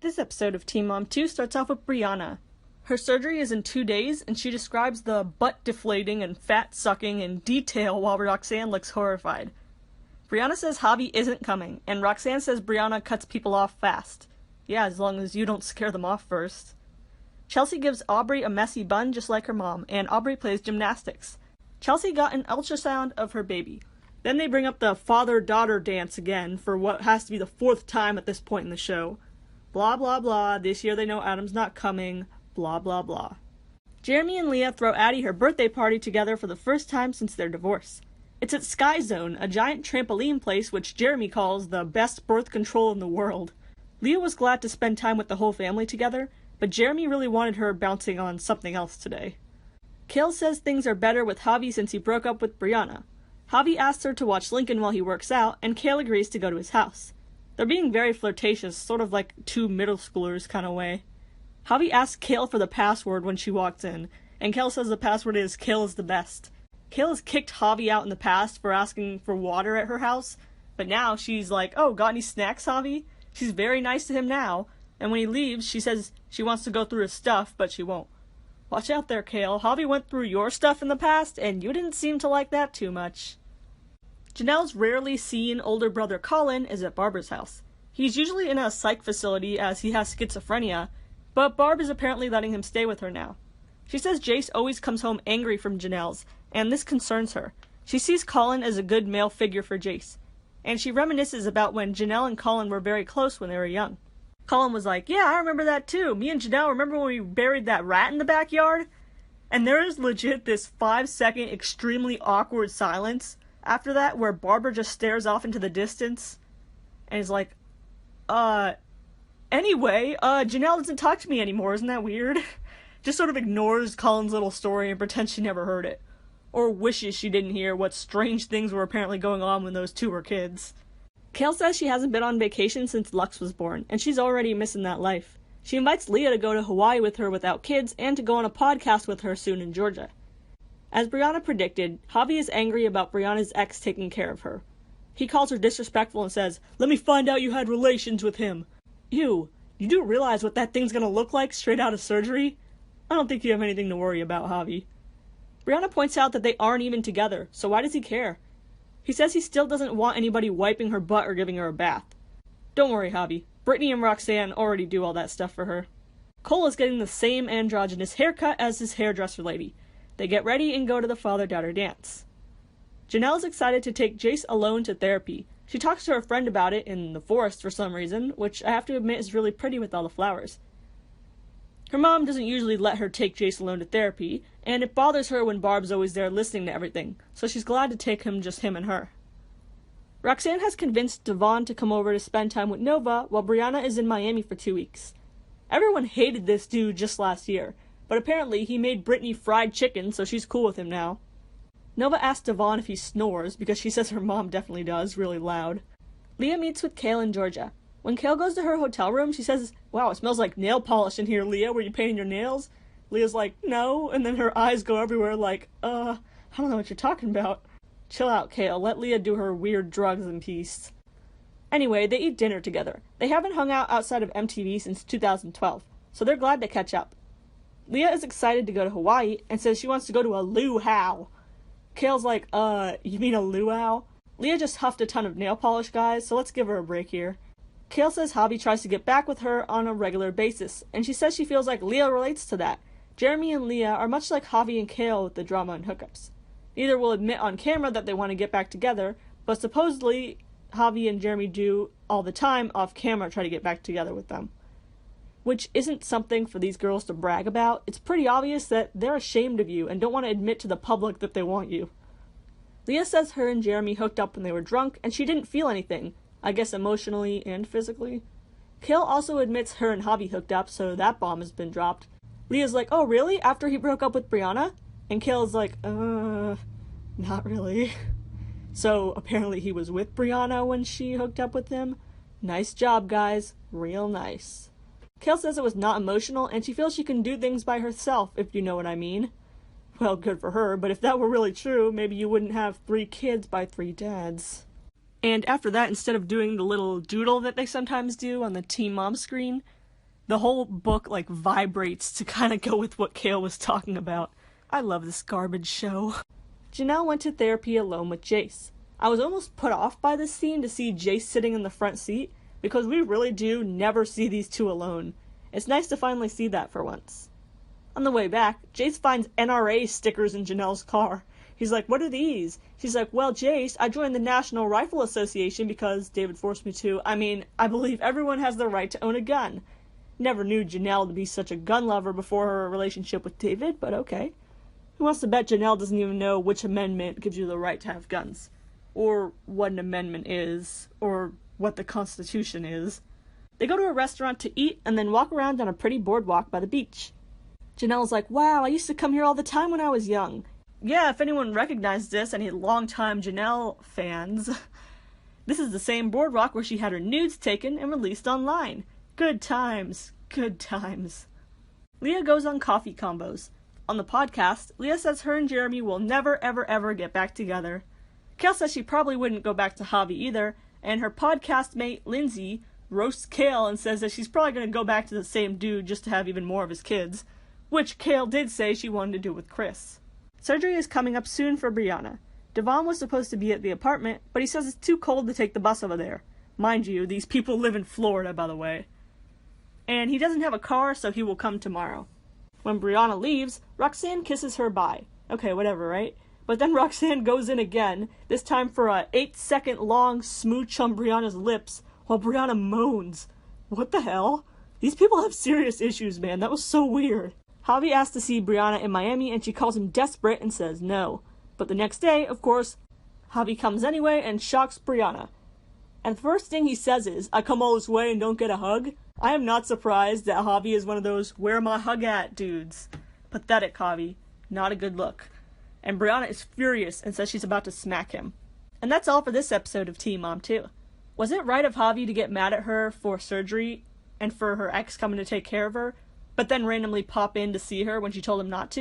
This episode of Teen Mom 2 starts off with Briana. Her surgery is in 2 days, and she describes the butt deflating and fat sucking in detail while Roxanne looks horrified. Briana says Javi isn't coming, and Roxanne says Briana cuts people off fast. Yeah, as long as you don't scare them off first. Chelsea gives Aubrey a messy bun just like her mom, and Aubrey plays gymnastics. Chelsea got an ultrasound of her baby. Then they bring up the father-daughter dance again for what has to be the 4th time at this point in the show. Blah blah blah, this year they know Adam's not coming, blah blah blah. Jeremy and Leah throw Addie her birthday party together for the first time since their divorce. It's at Sky Zone, a giant trampoline place which Jeremy calls the best birth control in the world. Leah was glad to spend time with the whole family together, but Jeremy really wanted her bouncing on something else today. Kale says things are better with Javi since he broke up with Briana. Javi asks her to watch Lincoln while he works out, and Kale agrees to go to his house. They're being very flirtatious, sort of like 2 middle schoolers kind of way. Javi asks Kale for the password when she walks in, and Kale says the password is Kale is the best. Kale has kicked Javi out in the past for asking for water at her house, but now she's like, oh, got any snacks, Javi? She's very nice to him now, and when he leaves, she says she wants to go through his stuff, but she won't. Watch out there, Kale. Javi went through your stuff in the past, and you didn't seem to like that too much. Janelle's rarely seen older brother Colin is at Barbara's house. He's usually in a psych facility as he has schizophrenia, but Barb is apparently letting him stay with her now. She says Jace always comes home angry from Janelle's, and this concerns her. She sees Colin as a good male figure for Jace, and she reminisces about when Janelle and Colin were very close when they were young. Colin was like, yeah, I remember that too. Me and Janelle, remember when we buried that rat in the backyard? And there is legit this 5-second extremely awkward silence after that, where Barbara just stares off into the distance and is like, anyway, Janelle doesn't talk to me anymore, isn't that weird? Just sort of ignores Colin's little story and pretends she never heard it. Or wishes she didn't hear what strange things were apparently going on when those two were kids. Kale says she hasn't been on vacation since Lux was born, and she's already missing that life. She invites Leah to go to Hawaii with her without kids, and to go on a podcast with her soon in Georgia. As Briana predicted, Javi is angry about Briana's ex taking care of her. He calls her disrespectful and says, let me find out you had relations with him. Ew, you do realize what that thing's gonna look like straight out of surgery? I don't think you have anything to worry about, Javi. Briana points out that they aren't even together, so why does he care? He says he still doesn't want anybody wiping her butt or giving her a bath. Don't worry, Javi. Brittany and Roxanne already do all that stuff for her. Cole is getting the same androgynous haircut as his hairdresser lady. They get ready and go to the father-daughter dance. Janelle is excited to take Jace alone to therapy. She talks to her friend about it in the forest for some reason, which I have to admit is really pretty with all the flowers. Her mom doesn't usually let her take Jace alone to therapy, and it bothers her when Barb's always there listening to everything, so she's glad to take just him and her. Roxanne has convinced Devon to come over to spend time with Nova while Briana is in Miami for 2 weeks. Everyone hated this dude just last year, but apparently he made Brittany fried chicken, so she's cool with him now. Nova asks Devon if he snores, because she says her mom definitely does, really loud. Leah meets with Kale and Georgia. When Kale goes to her hotel room, she says, wow, it smells like nail polish in here, Leah. Were you painting your nails? Leah's like, no, and then her eyes go everywhere like, I don't know what you're talking about. Chill out, Kale. Let Leah do her weird drugs in peace. Anyway, they eat dinner together. They haven't hung out outside of MTV since 2012, so they're glad to catch up. Leah is excited to go to Hawaii and says she wants to go to a luau. Kale's like, you mean a luau? Leah just huffed a ton of nail polish, guys, so let's give her a break here. Kale says Javi tries to get back with her on a regular basis, and she says she feels like Leah relates to that. Jeremy and Leah are much like Javi and Kale with the drama and hookups. Neither will admit on camera that they want to get back together, but supposedly Javi and Jeremy do all the time off camera try to get back together with them. Which isn't something for these girls to brag about. It's pretty obvious that they're ashamed of you and don't want to admit to the public that they want you. Leah says her and Jeremy hooked up when they were drunk, and she didn't feel anything, I guess emotionally and physically. Kale also admits her and Javi hooked up, so that bomb has been dropped. Leah's like, oh really? After he broke up with Briana? And Kale's like, not really. So apparently he was with Briana when she hooked up with him. Nice job, guys. Real nice. Kale says it was not emotional, and she feels she can do things by herself, if you know what I mean. Well, good for her, but if that were really true, maybe you wouldn't have 3 kids by 3 dads. And after that, instead of doing the little doodle that they sometimes do on the Teen Mom screen, The whole book, like, vibrates to kind of go with what Kale was talking about. I love this garbage show. Janelle went to therapy alone with Jace. I was almost put off by this scene to see Jace sitting in the front seat, because we really do never see these two alone. It's nice to finally see that for once. On the way back, Jace finds NRA stickers in Janelle's car. He's like, "What are these?" She's like, "Well, Jace, I joined the National Rifle Association because David forced me to. I mean, I believe everyone has the right to own a gun." Never knew Janelle to be such a gun lover before her relationship with David, but okay. Who wants to bet Janelle doesn't even know which amendment gives you the right to have guns? Or what an amendment is, or what the Constitution is. They go to a restaurant to eat and then walk around on a pretty boardwalk by the beach. Janelle's like, "Wow, I used to come here all the time when I was young." Yeah, if anyone recognized this, any longtime Janelle fans, this is the same boardwalk where she had her nudes taken and released online. Good times. Good times. Leah goes on coffee combos. On the podcast, Leah says her and Jeremy will never, ever, ever get back together. Kale says she probably wouldn't go back to Javi either, and her podcast mate, Lindsay, roasts Kale and says that she's probably going to go back to the same dude just to have even more of his kids, which Kale did say she wanted to do with Chris. Surgery is coming up soon for Briana. Devon was supposed to be at the apartment, but he says it's too cold to take the bus over there. Mind you, these people live in Florida, by the way. And he doesn't have a car, so he will come tomorrow. When Briana leaves, Roxanne kisses her bye. Okay, whatever, right? But then Roxanne goes in again, this time for a 8-second long smooch on Brianna's lips, while Briana moans. What the hell? These people have serious issues, man. That was so weird. Javi asks to see Briana in Miami, and she calls him desperate and says no. But the next day, of course, Javi comes anyway and shocks Briana. And the first thing he says is, "I come all this way and don't get a hug?" I am not surprised that Javi is one of those "where my hug at" dudes. Pathetic, Javi. Not a good look. And Briana is furious and says she's about to smack him. And that's all for this episode of Teen Mom 2. Was it right of Javi to get mad at her for surgery and for her ex coming to take care of her, but then randomly pop in to see her when she told him not to?